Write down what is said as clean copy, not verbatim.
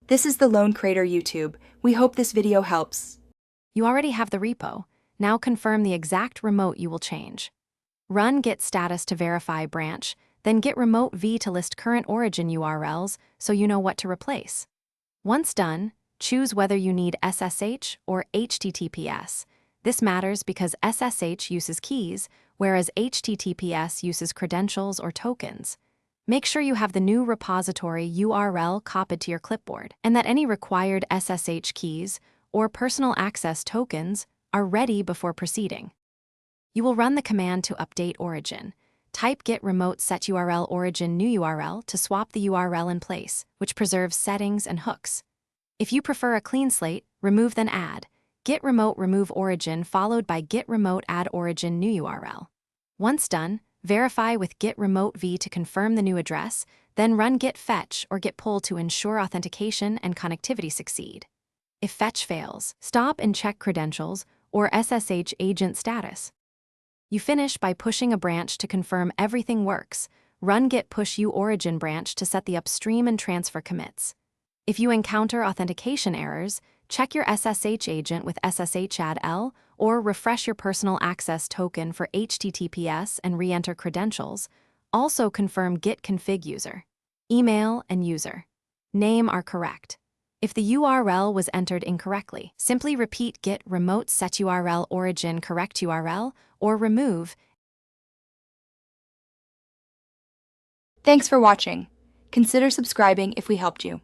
This is the Lone Creator YouTube. We hope this video helps. You already have the repo. Now confirm the exact remote you will change. Run git status to verify branch, then git remote v to list current origin URLs so you know what to replace. Once done, choose whether you need SSH or HTTPS. This matters because SSH uses keys, whereas HTTPS uses credentials or tokens. Make sure you have the new repository URL copied to your clipboard and that any required SSH keys or personal access tokens are ready before proceeding. You will run the command to update origin. Type git remote set URL origin new URL to swap the URL in place, which preserves settings and hooks. If you prefer a clean slate, remove then add. Git remote remove origin followed by git remote add origin new URL. Once done, verify with git remote v to confirm the new address, then run git fetch or git pull to ensure authentication and connectivity succeed. If fetch fails, stop and check credentials or SSH agent status. You finish by pushing a branch to confirm everything works. Run git push origin branch to set the upstream and transfer commits. If you encounter authentication errors, check your SSH agent with SSH add L or refresh your personal access token for HTTPS and re-enter credentials. Also confirm git config user. Email and user name are correct. If the URL was entered incorrectly, simply repeat git remote set URL origin correct URL or remove. Thanks for watching. Consider subscribing if we helped you.